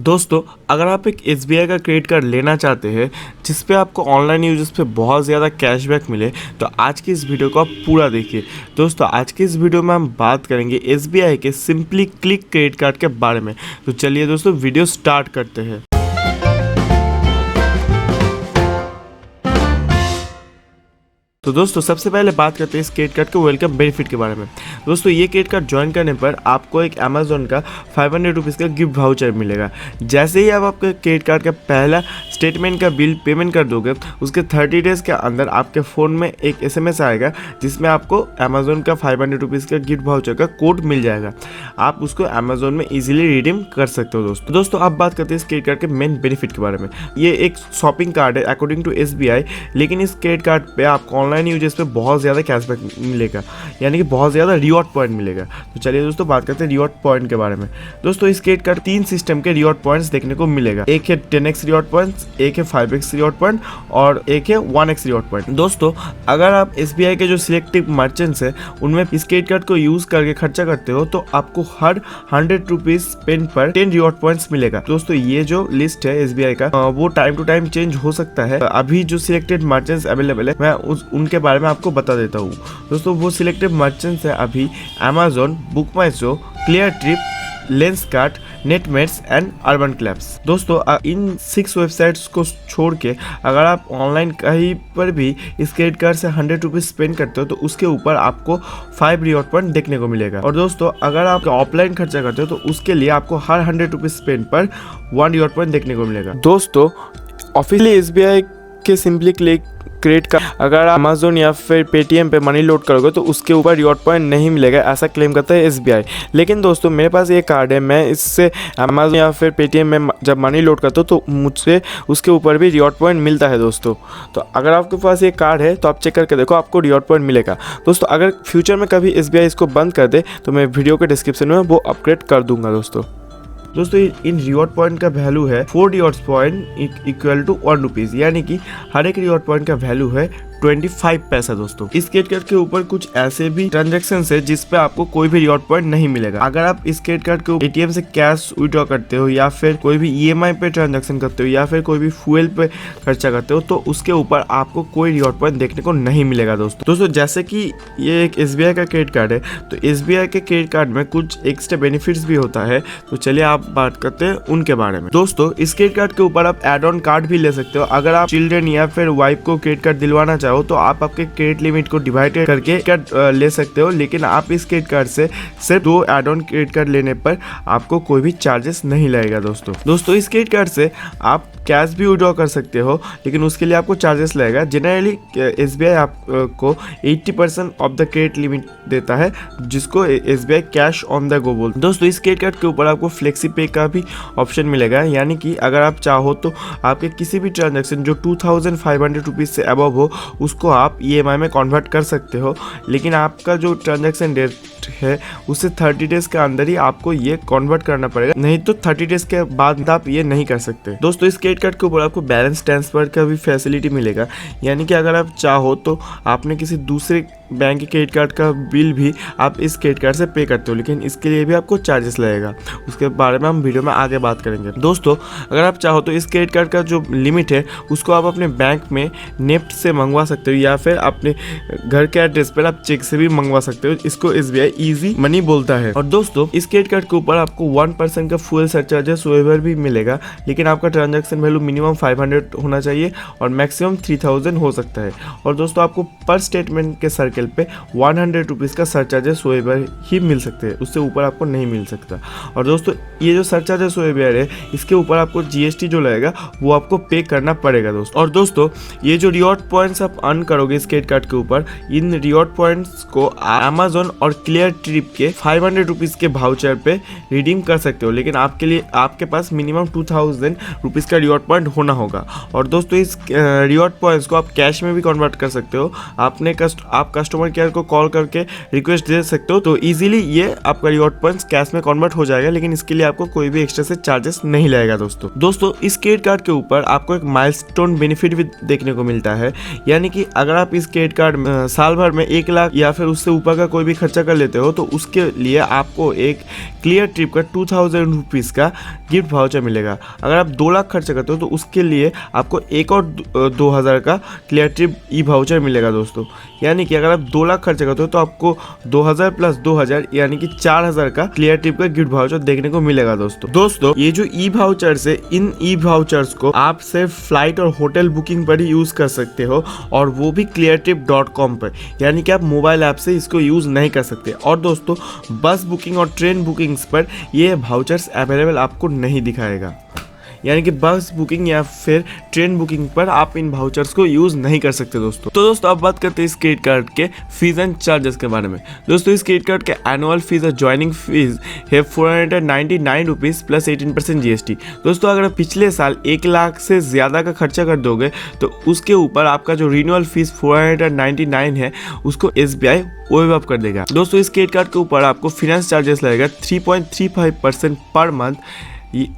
दोस्तों, अगर आप एक SBI का क्रेडिट कार्ड लेना चाहते हैं जिस पे आपको ऑनलाइन यूजेस पे बहुत ज़्यादा कैशबैक मिले, तो आज की इस वीडियो को आप पूरा देखिए। दोस्तों, आज की इस वीडियो में हम बात करेंगे SBI के सिंपली क्लिक क्रेडिट कार्ड के बारे में। तो चलिए दोस्तों, वीडियो स्टार्ट करते हैं। तो दोस्तों, सबसे पहले बात करते हैं इस क्रेडिट कार्ड के वेलकम बेनिफिट के बारे में। दोस्तों, ये क्रेडिट कार्ड ज्वाइन करने पर आपको एक अमेजोन का 500 रुपीज़ का गिफ्ट वाउचर मिलेगा। जैसे ही आप आपके क्रेडिट कार्ड का पहला स्टेटमेंट का बिल पेमेंट कर दोगे, उसके 30 डेज़ के अंदर आपके फ़ोन में एक SMS आएगा जिसमें आपको अमेजोन का 500 रुपीज़ का गिफ्ट वाउचर का कोड मिल जाएगा। आप उसको अमेजोन में ईजिली रिडीम कर सकते हो। दोस्तों, अब बात करते हैं इस क्रेडिट कार्ड के मेन बेनिफिट के बारे में। ये एक शॉपिंग कार्ड है अकॉर्डिंग टू SBI, लेकिन इस क्रेडिट कार्ड पर आपको ऑनलाइन यूजेस पे बहुत ज़्यादा कैशबैक मिलेगा, यानी कि बहुत ज़्यादा रिवॉर्ड पॉइंट मिलेगा। तो चलिए दोस्तों, बात करते हैं रिवॉर्ड पॉइंट के बारे में। दोस्तों, इस क्रेडिट कार्ड 3 सिस्टम के रिवॉर्ड पॉइंट्स देखने को मिलेगा। एक है 10x रिवॉर्ड पॉइंट्स, एक है 5x रिवॉर्ड पॉइंट और एक है 1x रिवॉर्ड पॉइंट। दोस्तों, अगर आप SBI के जो सिलेक्टिव मर्चेंट्स है उनमें इस क्रेडिट कार्ड को यूज़ करके खर्चा करते हो तो आपको हर 100 रुपीज़ स्पेंड पर 10 रिवॉर्ड पॉइंट्स मिलेगा। दोस्तों, ये जो लिस्ट है SBI का वो टाइम टू टाइम चेंज हो सकता है। अभी जो सिलेक्टेड मर्चेंट्स अवेलेबल है मैं उनके बारे में आपको बता देता हूँ। दोस्तों, वो सिलेक्टेड मर्चेंट्स है अभी Amazon, Book My Show, Cleartrip, Lenskart, Netmeds and Urban Clubs. दोस्तों, इन 6 वेबसाइट्स को छोड़ के अगर आप ऑनलाइन कहीं पर भी इस क्रेडिट कार्ड से 100 रुपीज़ स्पेंड करते हो तो उसके ऊपर आपको 5 रिवॉर्ड पॉइंट देखने को मिलेगा। और दोस्तों, अगर आप ऑफलाइन खर्चा करते हो तो उसके लिए आपको हर 100 रुपीज़ स्पेंड पर 1 रिवॉर्ड पॉइंट देखने को मिलेगा। दोस्तों, ऑफिशियली SBI के सिंपली क्लिक क्रेडिट कार्ड अगर आप अमेजोन या फिर पेटीएम पे मनी लोड करोगे तो उसके ऊपर रिवॉर्ड पॉइंट नहीं मिलेगा, ऐसा क्लेम करता है SBI। लेकिन दोस्तों, मेरे पास ये कार्ड है, मैं इससे अमेजोन या फिर पेटीएम में जब मनी लोड करता हूँ तो मुझसे उसके ऊपर भी रिवॉर्ड पॉइंट मिलता है। दोस्तों, तो अगर आपके पास ये कार्ड है तो आप चेक करके देखो, आपको रिवॉर्ड पॉइंट मिलेगा। दोस्तों, अगर फ्यूचर में कभी SBI इसको बंद कर दे तो मैं वीडियो के डिस्क्रिप्शन में वो अपग्रेड कर दूंगा। दोस्तों, इन रिवॉर्ड पॉइंट का वैल्यू है 4 reward point equal to 1 rupees, यानी कि हर एक रिवॉर्ड पॉइंट का वैल्यू है 25 पैसा। दोस्तों, इस क्रेडिट कार्ड के ऊपर कुछ ऐसे भी ट्रांजेक्शन है जिस पे आपको कोई भी रिवॉर्ड पॉइंट नहीं मिलेगा। अगर आप इस क्रेडिट कार्ड को ATM से कैश विड्रॉ करते हो या फिर कोई भी EMI पे ट्रांजेक्शन करते हो या फिर कोई भी फ्यूल पे खर्चा करते हो तो उसके ऊपर आपको कोई रिवॉर्ड पॉइंट देखने को नहीं मिलेगा। दोस्तों, जैसे कि ये एक SBI का क्रेडिट कार्ड है तो SBI के क्रेडिट कार्ड में कुछ एक्स्ट्रा बेनिफिट्स भी होता है। तो चलिए आप बात करते हैं उनके बारे में। दोस्तों, इस क्रेडिट कार्ड के ऊपर आप एड ऑन कार्ड भी ले सकते हो। अगर आप चिल्ड्रन या फिर वाइफ को क्रेडिट कार्ड दिलवाना चाहो तो आप आपके क्रेडिट लिमिट को डिवाइड करके कार्ड ले सकते हो, लेकिन आप इस क्रेडिट कार्ड से सिर्फ 2 एड ऑन क्रेडिट कार्ड लेने पर आपको कोई भी चार्जेस नहीं लगेगा। दोस्तों, इस क्रेडिट कार्ड से आप कैश भी विड्रॉ कर सकते हो, लेकिन उसके लिए आपको चार्जेस लगेगा। जनरली SBI आपको 80% ऑफ द क्रेडिट लिमिट देता है, जिसको SBI cash on the go बोलते हैं। दोस्तों, इस क्रेडिट कार्ड के ऊपर आपको फ्लेक्सी पे का भी ऑप्शन मिलेगा, यानी कि अगर आप चाहो तो आपके किसी भी ट्रांजैक्शन जो 2500 रुपीज़ से अबव हो उसको आप EMI में कन्वर्ट कर सकते हो, लेकिन आपका जो ट्रांजैक्शन डेट है उससे 30 डेज़ के अंदर ही आपको ये कन्वर्ट करना पड़ेगा, नहीं तो 30 डेज़ के बाद आप ये नहीं कर सकते। दोस्तों, इस क्रेडिट कार्ड के ऊपर आपको बैलेंस ट्रांसफर का भी फैसिलिटी मिलेगा, यानी कि अगर आप चाहो तो आपने किसी दूसरे बैंक के क्रेडिट कार्ड का बिल भी आप इस क्रेडिट कार्ड से पे करते हो, लेकिन इसके लिए भी आपको चार्जेस लगेगा। उसके बारे में हम वीडियो में आगे बात करेंगे। दोस्तों, अगर आप चाहो तो इस क्रेडिट कार्ड का जो लिमिट है उसको आप अपने बैंक में नेफ्ट से मंगवा सकते हो या फिर अपने घर के एड्रेस पर आप चेक से भी मंगवा सकते हो। इसको SBI इजी मनी बोलता है। और दोस्तों, इस क्रेडिट कार्ड के ऊपर आपको 1% का फ्यूल सरचार्जेस वेवर भी मिलेगा, लेकिन आपका ट्रांजैक्शन वैल्यू मिनिमम 500 होना चाहिए और मैक्सिमम 3000 हो सकता है। और दोस्तों, आपको पर स्टेटमेंट के सर्कल पे 100 रुपीज़ का सरचार्जेस वेवर ही मिल सकते हैं, उससे ऊपर आपको नहीं मिल सकता। और दोस्तों, ये जो सरचार्जेस वेवर है इसके ऊपर आपको GST जो लगेगा वो आपको पे करना पड़ेगा। और दोस्तों, ये जो रिवॉर्ड पॉइंट्स आप अर्न करोगे इस क्रेडिट कार्ड के ऊपर, इन रिवॉर्ड पॉइंट्स को अमेजोन और क्लियर ट्रिप के 500 रुपीज़ के वाउचर पे रिडीम कर सकते हो, लेकिन आपके लिए आपके पास मिनिमम 2000 रुपीज़ का रिवॉर्ड पॉइंट होना होगा। और दोस्तों, इस रिवॉर्ड पॉइंट्स को आप कैश में भी कन्वर्ट कर सकते हो। आप कस्टमर केयर को कॉल करके रिक्वेस्ट दे सकते हो, तो इजीली ये आपका रिवॉर्ड पॉइंट्स कैश में कन्वर्ट हो जाएगा, लेकिन इसके लिए आपको कोई भी एक्स्ट्रा से चार्जेस नहीं लगेगा दोस्तों इस क्रेडिट कार्ड के ऊपर आपको एक माइलस्टोन बेनिफिट भी देखने को मिलता है। यानी कि अगर आप इस क्रेडिट कार्ड साल भर में 1 लाख या फिर उससे ऊपर का कोई भी खर्चा कर लेते हो, तो उसके लिए आपको एक क्लियर ट्रिप का 2000 रुपीज़ का गिफ्ट वाउचर मिलेगा। अगर आप 2 लाख खर्चा करते हो तो उसके लिए आपको एक और 2000 का क्लियर ट्रिप ई वाउचर मिलेगा दोस्तों। यानी कि अगर आप 2 लाख खर्चा करते हो तो आपको 2000 प्लस 2000 यानी कि 4000 का क्लियर ट्रिप का गिफ्ट वाउचर देखने को मिलेगा दोस्तों ये जो ई वाउचर्स है, इन ई वाउचर्स को आप सिर्फ फ्लाइट और होटल बुकिंग पर ही यूज कर सकते हो, और वो भी cleartrip.com पर। यानी कि आप मोबाइल ऐप से इसको यूज नहीं कर सकते। और दोस्तों बस बुकिंग और ट्रेन बुकिंग्स पर ये वाउचर्स अवेलेबल आपको नहीं दिखाएगा। यानी कि बस बुकिंग या फिर ट्रेन बुकिंग पर आप इन वाउचर्स को यूज़ नहीं कर सकते दोस्तों अब बात करते हैं इस क्रेडिट कार्ड के फीस एंड चार्जेस के बारे में। दोस्तों इस क्रेडिट कार्ड के एनुअल फीस और ज्वाइनिंग फीस है 499 रुपीज़ प्लस 18% GST। दोस्तों अगर पिछले साल 1 लाख से ज़्यादा का खर्चा कर दोगे तो उसके ऊपर आपका जो रिन्यूअल फीस 499 है उसको SBI वेव अप कर देगा। दोस्तों इस क्रेडिट कार्ड के ऊपर आपको फिनेंस चार्जेस लगेगा 3.35% पर मंथ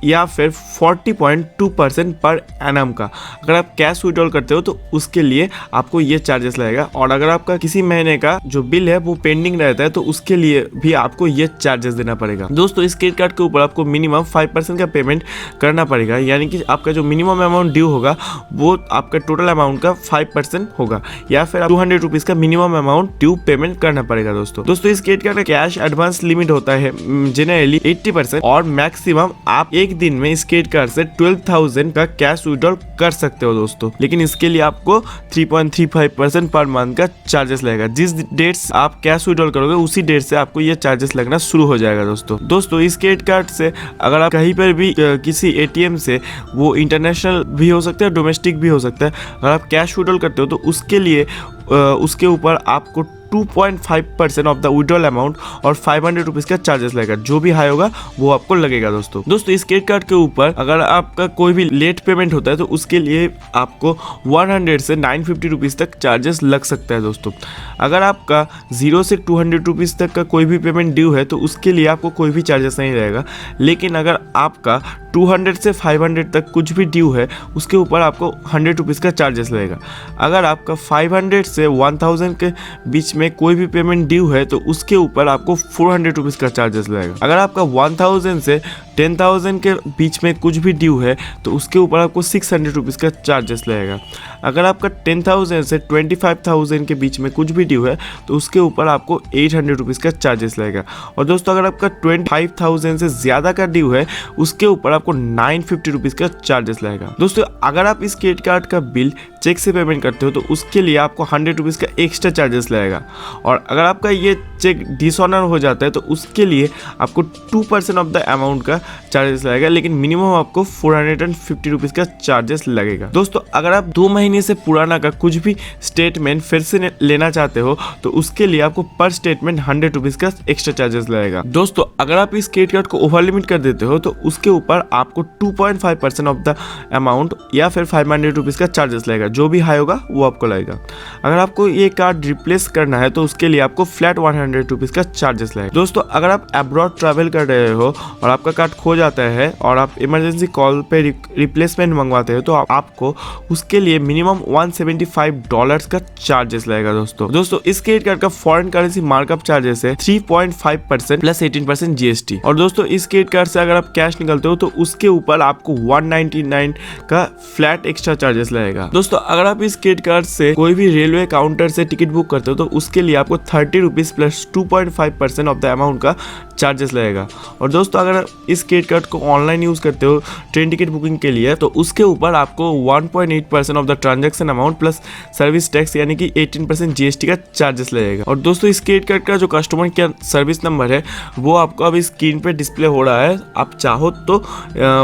या फिर 40.2% पर एनम का। अगर आप कैश विड्रॉल करते हो तो उसके लिए आपको ये चार्जेस लगेगा, और अगर आपका किसी महीने का जो बिल है वो पेंडिंग रहता है तो उसके लिए भी आपको ये चार्जेस देना पड़ेगा। दोस्तों इस क्रेडिट कार्ड के ऊपर आपको मिनिमम 5% का पेमेंट करना पड़ेगा। यानी कि आपका जो मिनिमम अमाउंट ड्यू होगा वो आपका टोटल अमाउंट का 5% होगा, या फिर 200 रुपीज़ का मिनिमम अमाउंट ड्यू पेमेंट करना पड़ेगा दोस्तों इस क्रेडिट कार्ड का कैश एडवांस लिमिट होता है जनरली 80%, और मैक्सिमम आप एक दिन में इस क्रेडिट कार्ड से 12,000 का कैश विड्रॉल कर सकते हो दोस्तों। लेकिन इसके लिए आपको 3.35% पर मंथ का चार्जेस लगेगा। जिस डेट आप कैश विड्रॉल करोगे उसी डेट से आपको ये चार्जेस लगना शुरू हो जाएगा दोस्तों इस क्रेडिट कार्ड से अगर आप कहीं पर भी किसी ATM से, वो इंटरनेशनल भी हो सकता है डोमेस्टिक भी हो सकता है, अगर आप कैश विड्रॉल करते हो तो उसके लिए उसके ऊपर आपको 2.5% ऑफ द विड्रॉल अमाउंट और 500 रुपीज़ का चार्जेस लगेगा। जो भी हाई होगा वो आपको लगेगा दोस्तों इस क्रेडिट कार्ड के ऊपर अगर आपका कोई भी लेट पेमेंट होता है तो उसके लिए आपको 100 से 950 रुपीज़ तक चार्जेस लग सकता है दोस्तों। अगर आपका 0 से 200 रुपीज़ तक का कोई भी पेमेंट ड्यू है तो उसके लिए आपको कोई भी चार्जेस नहीं रहेगा। लेकिन अगर आपका 200 से 500 तक कुछ भी ड्यू है उसके ऊपर आपको 100 रुपीज़ का चार्जेस लगेगा। अगर आपका 500 से 1000 के बीच में कोई भी पेमेंट ड्यू है तो उसके ऊपर आपको 400 रुपीज़ का चार्जेस लगेगा। अगर आपका 1000 से 10,000 के बीच में कुछ भी ड्यू है तो उसके ऊपर आपको 600 रुपीज़ का चार्जेस लगेगा। अगर आपका 10,000 से 25,000 के बीच में कुछ भी ड्यू है तो उसके ऊपर आपको 800 रुपीज़ का चार्जेस लगेगा। और दोस्तों अगर आपका 25,000 से ज़्यादा का ड्यू है उसके ऊपर आपको 950 रुपीज़ का चार्जेस लगेगा। दोस्तों अगर आप इस क्रेडिट कार्ड का बिल चेक से पेमेंट करते हो तो उसके लिए आपको 100 रुपीज़ का एक्स्ट्रा चार्जेस लगेगा। और अगर आपका ये चेक डिसऑनर हो जाता है तो उसके लिए आपको 2% ऑफ द अमाउंट का चार्जेस लगेगा, लेकिन मिनिमम आपको 450 रुपीज़ का चार्जेस लगेगा। दोस्तों अगर आप 2 महीने से पुराना का कुछ भी स्टेटमेंट फिर से लेना चाहते हो तो उसके लिए आपको पर स्टेटमेंट 100 रुपीज़ का एक्स्ट्रा चार्जेस लगेगा। दोस्तों अगर आप इस क्रेडिट कार्ड को ओवर लिमिट कर देते हो तो उसके ऊपर आपको 2.5% ऑफ द अमाउंट या फिर 500 रुपीज़ का चार्जेस लगेगा। जो भी हाई होगा वो आपको लगेगा। अगर आपको ये कार्ड रिप्लेस करना है तो उसके लिए आपको फ्लैट 100 रुपीज़ का चार्जेस लगेगा। दोस्तों अगर आप अब्रॉड ट्रैवल कर रहे हो और आपका कार्ड खो जाता है और आप इमरजेंसी कॉल पे रिप्लेसमेंट मंगवाते हो तो आपको उसके लिए मिनिमम $175 का चार्जेस लगेगा दोस्तों इस क्रेडिट कार्ड का फॉरेन करेंसी मार्कअप चार्जेस है 3.5% प्लस 18% GST। और दोस्तों इस क्रेडिट कार्ड से अगर आप कैश निकलते हो तो उसके ऊपर आपको 199 का फ्लैट एक्स्ट्रा चार्जेस लगेगा। दोस्तों अगर आप इस क्रेडिट कार्ड से कोई भी रेलवे काउंटर से टिकट बुक करते हो तो उसके लिए आपको 30 rupees plus 2.5% of the amount का चार्जेस लगेगा। और दोस्तों अगर इस क्रेडिट कार्ड को ऑनलाइन यूज़ करते हो ट्रेन टिकट बुकिंग के लिए तो उसके ऊपर आपको 1.8% of the transaction amount plus service tax यानी कि 18% GST का चार्जेस लगेगा। और दोस्तों इस क्रेडिट कार्ड का जो कस्टमर केयर सर्विस नंबर है वो आपको अभी स्क्रीन पे डिस्प्ले हो रहा है, आप चाहो तो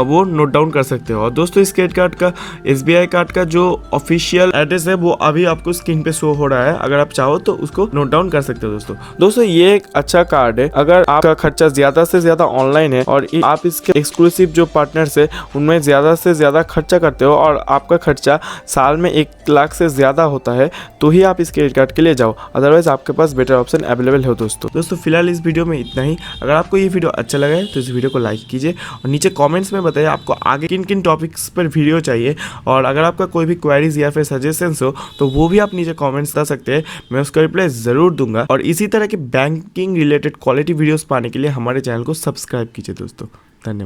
वो नोट डाउन कर सकते हो। और दोस्तों इस क्रेडिट कार्ड का SBI कार्ड का जो ऑफिशियल एड्रेस है वो अभी आपको स्क्रीन पे शो हो रहा है, अगर आप चाहो तो उसको नोट डाउन कर सकते हो दोस्तों ये एक अच्छा कार्ड है। अगर आपका खर्चा ज्यादा से ज्यादा ऑनलाइन है और आप इसके एक्सक्लूसिव जो पार्टनर्स है उनमें ज़्यादा से ज़्यादा खर्चा करते हो और आपका खर्चा साल में 1 लाख से ज़्यादा होता है तो ही आप इस क्रेडिट कार्ड के लिए जाओ, अदरवाइज आपके पास बेटर ऑप्शन अवेलेबल हो। दोस्तों फिलहाल इस वीडियो में इतना ही। अगर आपको ये वीडियो अच्छा लगा है तो इस वीडियो को लाइक कीजिए और नीचे कमेंट्स में बताइए आपको आगे किन किन टॉपिक्स पर वीडियो चाहिए, और अगर आपका कोई भी क्वेरीज या फिर सजेशंस हो तो वो भी आप नीचे कमेंट्स कर सकते हैं, मैं उसका रिप्लाई ज़रूर दूंगा। और इसी तरह के बैंकिंग रिलेटेड क्वालिटी वीडियोस पाने के लिए हमारे चैनल को सब्सक्राइब कीजिए दोस्तों। धन्यवाद।